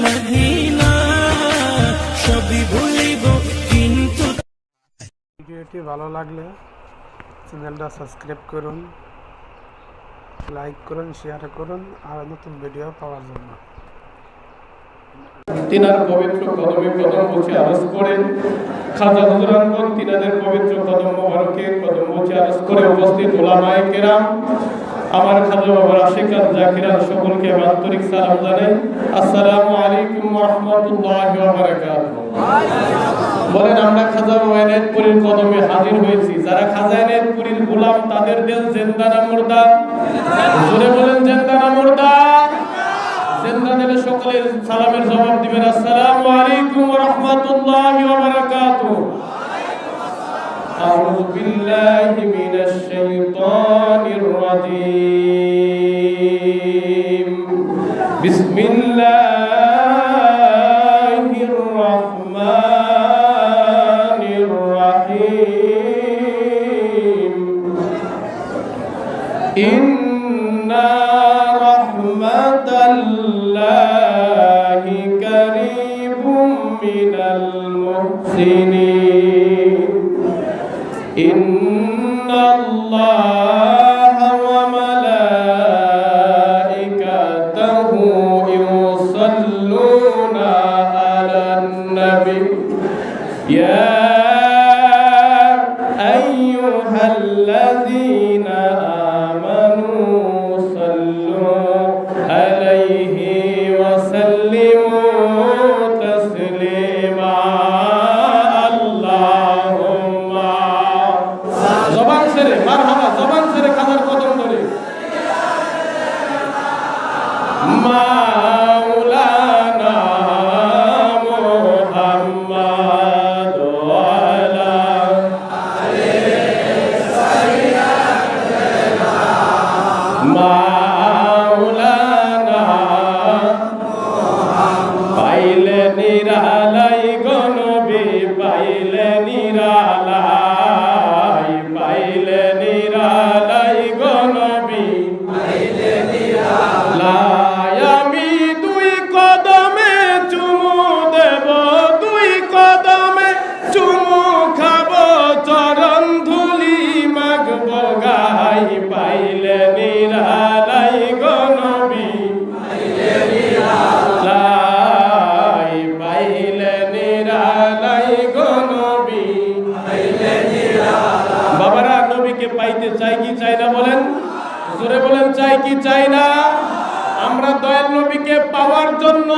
Medina সবই ভুলিব কিন্তু। ভিডিওটি ভালো লাগলে চ্যানেলটা সাবস্ক্রাইব করুন, লাইক করুন, শেয়ার করুন আর নতুন ভিডিও পাওয়ার জন্য। তিনার পবিত্র কদমে কদম মুছে আরজ করেন। খাজা হুজুরানগণ তিনাদের পবিত্র কদম মোবারকে কদম মুছে আরজ করে উপস্থিত উলামায়ে কেরাম, আমার খাজা বাবার আশিকান জাকিরান সকলকে আন্তরিক সালাম জানাই। আসসালামু আলাইকুম ওয়া রাহমাতুল্লাহি ওয়া বারাকাতুহু। বলেন আমরা খাজা বাবা এনায়েতপুরীর কদমে হাজির হয়েছি। যারা খাজা এনায়েতপুরীর গোলাম তাদের দিল জিন্দা না মুর্দা? জোরে বলেন জিন্দা না মুর্দা? জিন্দা দিলে সকলে সালামের জবাব দিবেন। আসসালামু আলাইকুম ওয়া রাহমাতুল্লাহি ওয়া বারাকাতুহু। আউযু বিল্লাহি মিনাশ শাইতানির রাজীম। বিসমিল্লাহির রাহমানির রাহিম। ইন্না রাহমাতাল্লাহি কারীবুম মিনাল মুহসিনিন। ইন্নাল্লাহা ওয়া মালাইকাতাহু ইউসাল্লুনা আলান নবী ইয়া আইয়ুহাল্লাযীনা আমানু সাল্লু আলাইহি ওয়া সাল্লিমু তাসলিমা। আল্লাহুম্মা জবান ছেড়ে মারহাবা, জবান ছেড়ে খাজার কদম ধরে মাওলানা মুহাম্মদ ওয়া আলা মাওলানা পাইলে নিরালাই গো নবী, পাইলে নিরালাই, পাইলে নিরালাই গো নবী, পাইলে নিরালাই। আমি দুই কদমে চুমু দেব, দুই কদমে চুমু খাবো, চরণ ধুলি মাগবো গাই, পাইলে নিরালাই গো নবী, পাইলে নিরালাই, পাইলে নিরালাই গো নবী, পাইলে নিরালাই। বাবারা নবীকে পাইতে চাই কি চাই না বলেন? জোরে বলেন চাই কি চাই না? আমরা দয়াল নবীকে পাওয়ার জন্য,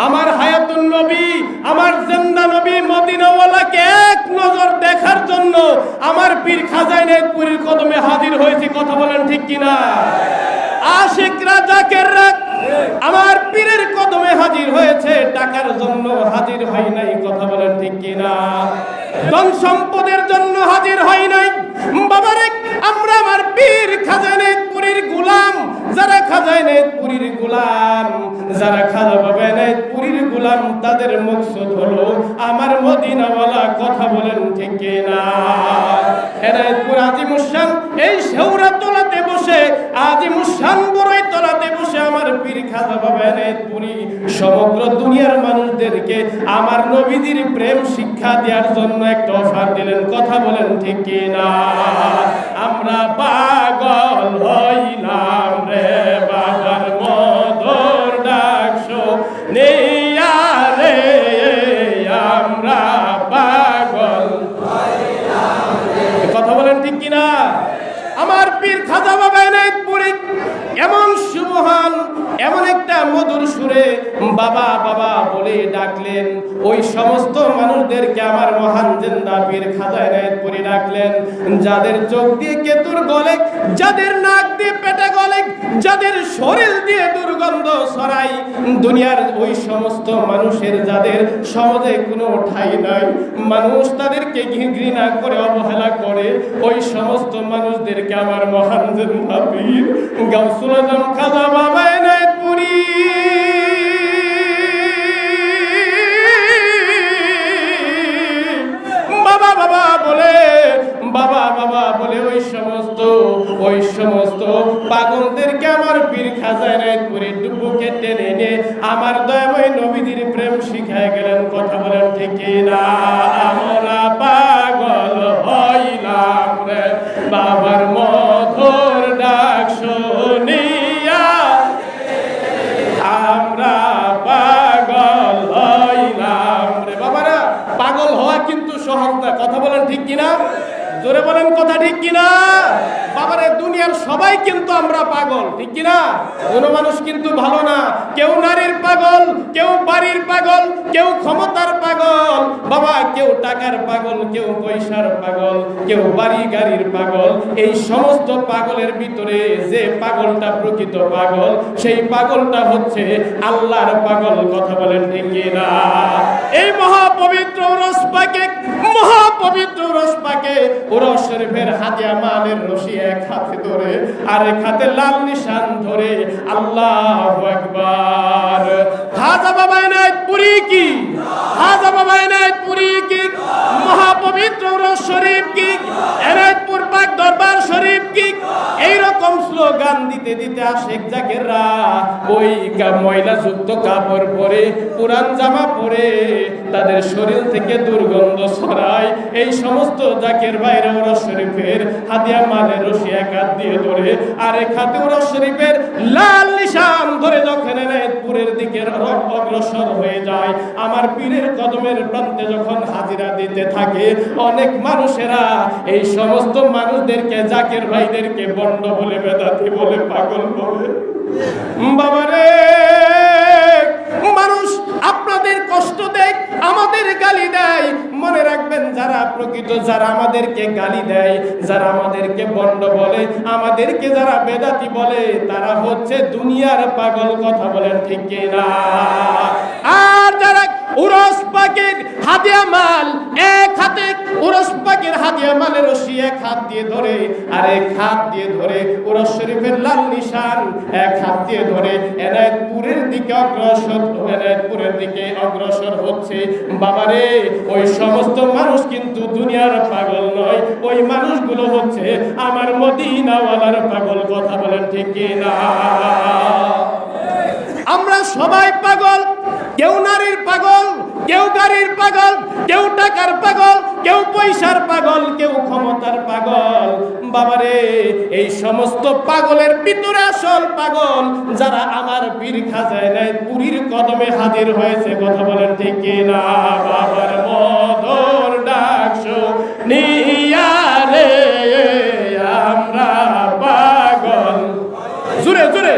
আমার হায়াতুন নবী, আমার জিন্দা নবী মদিনাওয়ালাকে এক নজর দেখার জন্য আমার পীর খাজা এনায়েতপুরীর কদমে হাজির হয়েছি। কথা বলেন ঠিক কিনা? আশিকরা জাকিররা আমার পীরের কদমে হাজির হয়েছে, টাকার জন্য হাজির হয় নাই। কথা বলেন ঠিক কিনা? ধন সম্পদের জন্য হাজির হয় নাই। বাবারে আমরা আমার পীর খাজা এনায়েতপুরীর গোলাম, যারা খাজা এনায়েতপুরীর গোলাম, যারা খাজা বাবা এনায়েতপুরীর গোলাম, তাদের মকসদ হলো আমার মদিনাওয়ালা। কথা বলেন ঠিক কিনা? এনায়েতপুর আজিমুশান এই শেওড়াতলাতে বসে, আজিমুশান বড়ই তলাতে বসে আমার পীর খাজা বাবা এনায়েতপুরী সমগ্র দুনিয়ার মানুষদেরকে আমার নবীজির প্রেম শিক্ষা দেওয়ার জন্য একটা অফার দিলেন। কথা বলেন ঠিক কিনা? আমরা পাগল হইলাম রে বাবার মধুর ডাকশো নিয়া রে, আমরা পাগল হইলাম রে। কথা বলেন ঠিক কিনা? আমার পীর খাজা বাবা এনায়েতপুরী এমন সুবহান, এমন একটা মধুর সুরে বাবা বাবা বলে ডাকলেন, ওই সমস্ত মানুষদেরকে আমার মহান জিন্দা পীর খাজা এনায়েতপুরী ডাকলেন। যাদের চোখ দিয়ে কেতুর গলে, যাদের নাক দিয়ে পেটে গলে, যাদের শরীর দিয়ে দুর্গন্ধ ছড়াই, দুনিয়ার ওই সমস্ত মানুষের যাদের সমাজে কোনো ঠাঁই নাই, মানুষ তাদেরকে ঘৃণা করে অবহেলা করে, ওই সমস্ত মানুষদেরকে আমার মহান জিন্দা পীর গাউসুল আজম খাজা বাবা এনায়েতপুরী বাবা বাবা বলে, বাবা বাবা বলে ওই সমস্ত পাগলদেরকে আমার পীর খাজা এনায়েতপুরী বুকে টেনে নিয়ে আমার দয়াময় নবীদের প্রেম শিখায় গেলেন। কথা বলেন ঠিক না? আমরা পাগল হইলাম রে বাবার মধুর ডাক শুনিয়া, আমরা পাগল হইলাম রে। বাবারা, পাগল হওয়া কিন্তু সহজ না। কথা বলেন ঠিক কিনা? জোরে বলেন কথা ঠিক কিনা? বাবারে, দুনিয়ার সবাই কিন্তু আমরা পাগল, ঠিক কিনা? কোনো মানুষ কিন্তু ভালো না। কেউ নারীর পাগল, কেউ বাড়ির পাগল, কেউ ক্ষমতার পাগল, বাবা কেউ টাকার পাগল, কেউ পয়সার পাগল, কেউ বাড়ি গাড়ির পাগল। এই সমস্ত পাগলের ভিতরে যে পাগলটা প্রকৃত পাগল, সেই পাগলটা হচ্ছে আল্লাহর পাগল। কথা বলেন ঠিক কিনা? এই মহাপবিত্র উরস পাকে, মহাপবিত্র উরস পাকে উরস শরীফের হাদিয়া মালের রশি এক হাতে ধরে আর এক হাতে লাল নিশান ধরে আল্লাহু আকবার। খাজা বাবা এনায়েতপুরী কি, খাজা বাবা এনায়েতপুরী কি, মহাপবিত্র উরস শরীফ কি, এনায়েতপুর পাক দরবার শরীফ কি, এইরকম স্লোগান দিতে দিতে আশেক জাকেররা ওই ময়লা যুক্ত কাপড় পরে, পুরান জামা পরে, তাদের শরীর থেকে দুর্গন্ধ ছড়ায়। এই সমস্ত জাকের বাইরে উরস শরীফের হাদিয়া মালের রশি এক হাত দিয়ে ধরে আর এক হাতে উরস শরীফের লাল নিশান ধরে যখন এনায়েতপুরের দিকে অগ্রসর হয়ে যায়, আমার পীরের কদমের প্রান্তে যখন হাজিরা দিতে থাকে, অনেক মানুষেরা এই সমস্ত মানুষদেরকে, জাকের ভাইদেরকে বন্ড বলে, বেদাতি বলে, পাগল বলে। বাবারে, মানুষ আপনাদের কষ্ট দেয়, আমাদের গালি দেয়। মনে রাখবেন, যারা প্রকৃত, যারা আমাদেরকে গালি দেয়, যারা আমাদেরকে বন্ড বলে, আমাদেরকে যারা বেদাতি বলে, তারা হচ্ছে দুনিয়ার পাগল। কথা বলেন ঠিক কিনা? আর যারা উরস পাকের হাদিয়া মাল এক হাতে, উরস পাকের হাদিয়া মালের রশি এক হাত দিয়ে ধরে আর এক হাত দিয়ে ধরে উরস শরীফের লাল নিশান এক হাত দিয়ে ধরে এনায়েতপুরের দিকে অগ্রসর, এনায়েতপুরের দিকে অগ্রসর হচ্ছে। বাবারে, ওই সমস্ত মানুষ কিন্তু দুনিয়ার পাগল নয়, ওই মানুষগুলো হচ্ছে আমার মদিনাওয়ালার পাগল। কথা বলেন ঠিক কিনা? আমরা সবাই পাগল। কেউ নারীর পাগল, কেউ গাড়ির পাগল, কেউ টাকার পাগল, কেউ পয়সার পাগল, কেউ ক্ষমতার পাগল। বাবারে, এই সমস্ত পাগলের ভিতরে আসল পাগল যারা আমার পীর খাজা এনায়েতপুরীর কদমে হাজির হয়েছে। কথা বলেন ঠিক কিনা? বাবার মধুর ডাক শুনিয়া রে আমরা পাগল। জোরে জোরে,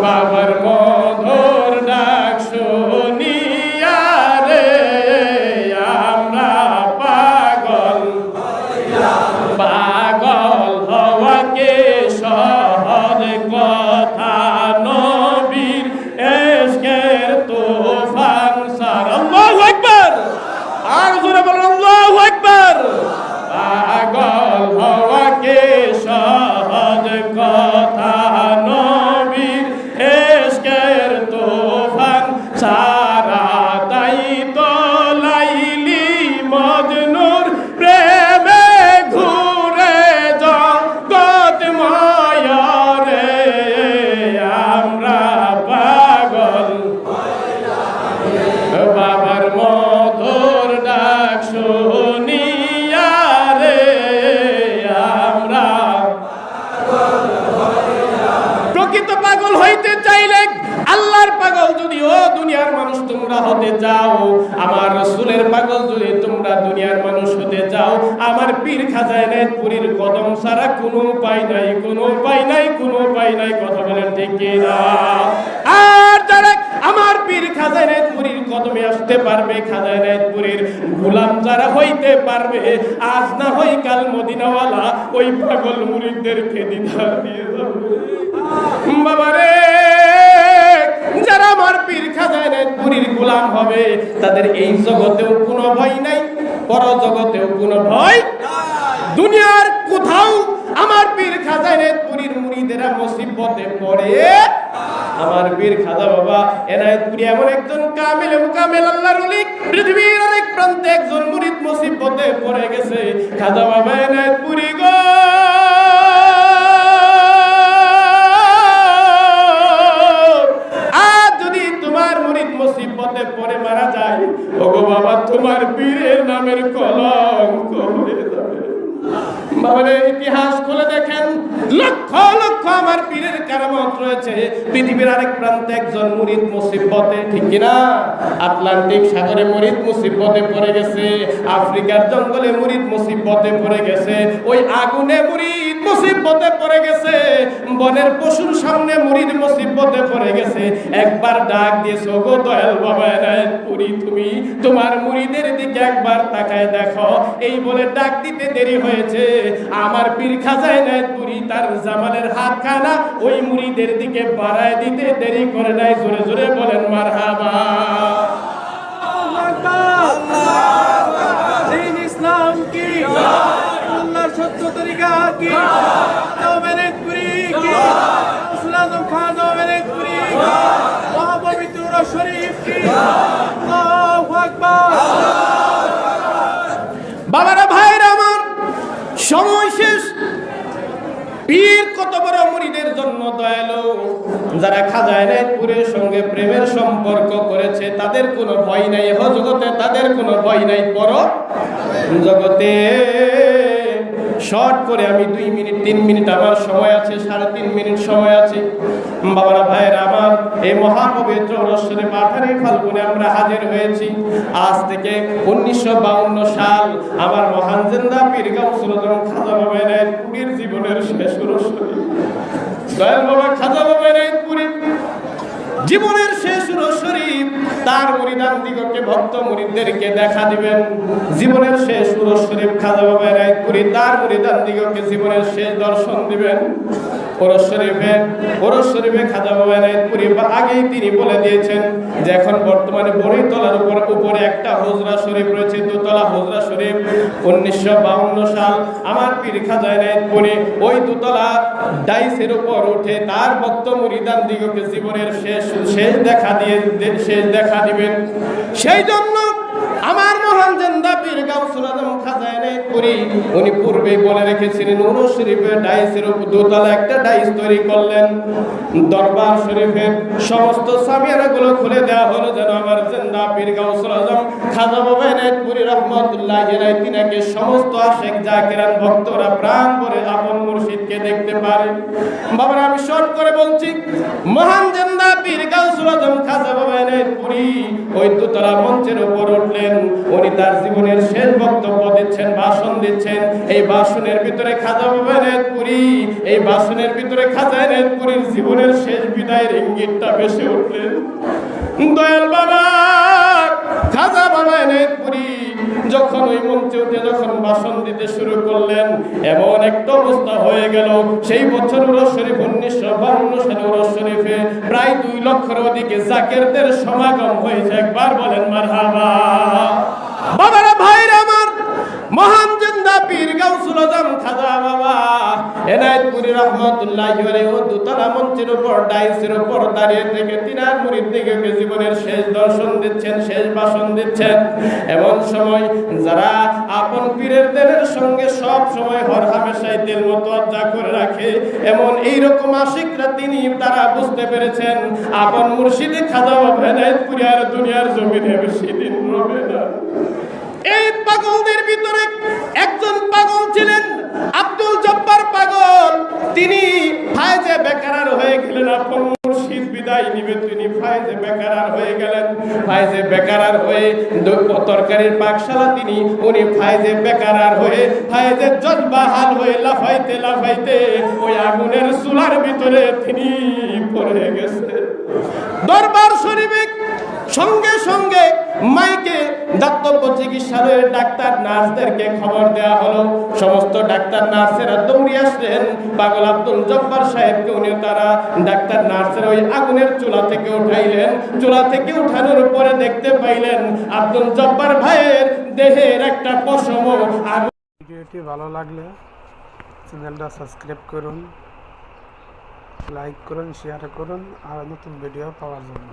বাবার মধুর ডাক শুনিয়া রে আমরা পাগল। পাগল হওয়াকে সহজ কথা, নবীর ইশকের তুফান সার। আল্লাহু আকবার! আর জোরে বলেন আল্লাহু আকবার! পাগল হওয়াকে সহজ কথা, নবীর ইশকের তুফান সারা। তাই তো লাইলি মজনুর প্রেমে ঘুরে জগৎ মায়া রে আমরা পাগল। বাবার মধুর ডাক শুনিয়া রে আমরা প্রকৃত পাগল হইতে চাইলে, আল্লাহর পাগল যদি ও দুনিয়ার মানুষ তোমরা হতে চাও, আমার রাসূলের পাগল যদি তোমরা দুনিয়ার মানুষ হতে চাও, আমার পীর খাজা এনায়েতপুরীর কদম ছাড়া কোনো উপায় নাই, কোনো উপায় নাই, কোনো উপায় নাই। কথা বলেন ঠিক কিনা? আর যারা আমার পীর খাজা এনায়েতপুরীর কদমে আসতে পারবে, খাজা এনায়েতপুরীর গোলাম যারা হইতে পারবে, আজ না হয় কাল মদিনাওয়ালা ওই পাগল মুরিদদেরকে দ্বিধা দিয়ে যাবে। বাবারে, যারা আমার পীর খাজা এনায়েতপুরীর গোলাম হবে, তাদের এই জগতেও কোনো ভয় নাই, পর জগতেও কোনো ভয়। দুনিয়ার কোথাও আমার পীর খাজা এনায়েতপুরীর মুরিদেরা মুসিবতে পড়ে, আমার পীর খাজা বাবা এনায়েতপুরী এমন একজন কামিল মুকামিল আল্লাহর ওলি, পৃথিবীর অনেক প্রান্তে একজন মুরিদ মুসিবতে পড়ে গেছে, খাজা বাবা এনায়েতপুরী গো মুসিবতে পড়ে মারা যায়, ওগো বাবা তোমার পীরের নামের কলঙ্ক হয়ে যাবে। বাবারে ইতিহাস খুলে দেখেন, লক্ষ লক্ষ আমার পীরের কারামত রয়েছে। পৃথিবীর আরেক প্রান্তে একজন মুরিদ মুসিবতে, ঠিক কিনা? আটলান্টিক সাগরে মুরিদ মুসিবতে পড়ে গেছে, আফ্রিকার জঙ্গলে মুরিদ মুসিবতে পড়ে গেছে, ওই আগুনে মুরিদ মুসিবতে পড়ে গেছে, বনের পশুর সামনে মুরিদ মুসিবতে পড়ে গেছে। একবার ডাক দিয়েছে, ওগো দয়াল বাবা এনায়েতপুরী, তুমি তোমার মুরিদের দিকে একবার তাকায় দেখো। এই বলে ডাক দিতে দেরি হয়েছে, আমার পীর খাজা এনায়েতপুরী তার জামালের হাতখানা ওই মুরিদের দিকে বাড়ায় দিতে দেরি করে নাই। জোরে জোরে বলেন মারহাবা। দ্বীন ইসলাম কি, আল্লাহর সত্য তরিকা কি, এনায়েতপুরী কি, গৌসুল আজম খাজা এনায়েতপুরী কি, মহাপবিত্র শরীফ কি, আল্লাহু আকবার। বাবারা ভাইরা আমার, সময় শেষ। পীর কত বড় মুরিদের জন্য দয়ালু। যারা খাজা এনায়েতপুরের সঙ্গে প্রেমের সম্পর্ক করেছে তাদের কোনো ভয় নাই, এহ জগতে তাদের কোনো ভয় নাই, পর জগতে। শর্ট করে আমি 2 মিনিট 3 মিনিট আমার সময় আছে, 3.5 মিনিট সময় আছে। বাবারা ভাইরা আমার, এই মহাপবিত্র রসরে 18 ফাল্গুনে আমরা হাজির হয়েছি। আজ থেকে 1952 সাল আমার মহান জিন্দা পীর গাউসুল আজম খাজা বাবা এনায়েতপুরীর জীবনের শেষ রসরে। দয়াল বাবা খাজা বাবা এনায়েতপুরী জীবনের শেষ শরীফ তার মুরিদান দিগকে, ভক্ত মুরিদদেরকে দেখা দিবেন। জীবনের শেষ শরীফ খাজা বাবা এনায়েতপুরী তার মুরিদান দিগকে জীবনের শেষ দর্শন দিবেন। ওরস শরীফে খাজা বাবা এনায়েতপুরী আগেই তিনি বলে দিয়েছেন যে এখন বর্তমানে বড়ইতলার উপরে একটা হুজরা শরীফ রয়েছে, দোতলা হুজরা শরীফ। 1952 সাল আমার পীর খাজা এনায়েতপুরী ওই দোতলা ডাইসের উপর উঠে তার ভক্ত মুরিদান দিগকে জীবনের শেষ দেখা দিবেন। সেই জন্য আমার মহান জিন্দা পীর গাউসুল আজম খাজা এনায়েতপুরী উনি পূর্বেই বলে রেখেছিলেন, ওরস শরীফের ডাইসের উপর দোতলা একটা ডাইস তৈরি করলেন। দরবার শরীফের সমস্ত সামিয়ানাগুলো খুলে দেওয়া হলো যেন আমার জিন্দা পীর গাউসুল আজম খাজা বাবা এনায়েতপুরী রহমাতুল্লাহ আলাইহি তিনাকে সমস্ত আশিক জাকিরান ভক্তরা প্রাণ ভরে আপন মুর্শিদকে দেখতে পারে। বাবারা আমি শর্ট করে বলছি, মহান জিন্দা পীর গাউসুল আজম খাজা বাবা এনায়েতপুরী ওই দোতলা মঞ্চের উপর উঠলেন। উনি তার জীবনের শেষ বক্তব্য দিচ্ছেন, ভাষণ দিচ্ছেন। এই ভাষণের ভিতরে খাজা বাবা এনায়েতপুরী, এই ভাষণের ভিতরে খাজা এনায়েতপুরীর জীবনের শেষ বিদায়ের ইঙ্গিতটা ভেসে উঠলেন। দয়াল বাবা খাজা বাবা এনায়েতপুরী যখন ওই মঞ্চে উঠে যখন ভাষণ দিতে শুরু করলেন, এমন একটা অবস্থা হয়ে গেল। সেই বছর ওরস শরীফ 1952 সালে ওরস শরীফে প্রায় 2 লক্ষের অধিকে জাকিরদের সমাগম হয়েছে। একবার বলেন মারহাবা। বাবারা ভাইরা আমার, মহান জিন্দা পীর গাউসুল আজম খাজা বাবা এনায়েতপুরী রহমাতুল্লাহি আলাইহি ও দোতলা মঞ্চের উপর ডাইসের উপর দাঁড়িয়ে থেকে তিনার মুরিদদেরকে জীবনের শেষ দর্শন দিচ্ছেন, শেষ ভাষণ দিচ্ছেন। এমন সময় যারা আপন পীরের দিলের সঙ্গে সব সময় হরহামেশাই দিল মুতাওয়াজ্জা করে রাখে, এমন এইরকম আশিকরা তিনি তারা বুঝতে পেরেছেন আপন মুর্শিদে খাজা বাবা এনায়েতপুরী আর দুনিয়ার জমিনে বেশি দিন রবে না। এই পাগলদের ভিতরে একজন পাগল ছিলেন আব্দুল জব্বার পাগল। তিনি ফায়েজে বেকারার হয়ে গেলেন, আপন মুর্শিদ বিদায় নিবে তিনি ফায়েজে বেকারার হয়ে গেলেন। ফায়েজে বেকারার হয়ে তরকারির পাকশালা তিনি উনি ফায়েজে বেকারার হয়ে ফায়েজে জজবাহাল হয়ে লাফাইতে লাফাইতে ওই আগুনের চুলার ভিতরে তিনি পড়ে গেছে। দরবার শরীফে সঙ্গে সঙ্গে মাইকে দাতব্য চিকিৎসালয়ের ডাক্তার নার্সদেরকে খবর দেওয়া হলো। সমস্ত ডাক্তার নার্সেরা দৌড়ে আসলেন পাগল আব্দুল জব্বার সাহেবকে। উনি তারা ডাক্তার নার্সেরা ওই আগুনের চুলা থেকে উঠাইলেন। চুলা থেকে উঠানোর পরে দেখতে পাইলেন আব্দুল জব্বার ভাইয়ের দেহের একটা পশম। ভিডিওটি ভালো লাগলে চ্যানেলটা সাবস্ক্রাইব করুন, লাইক করুন, শেয়ার করুন আর নতুন ভিডিও পাওয়ার জন্য।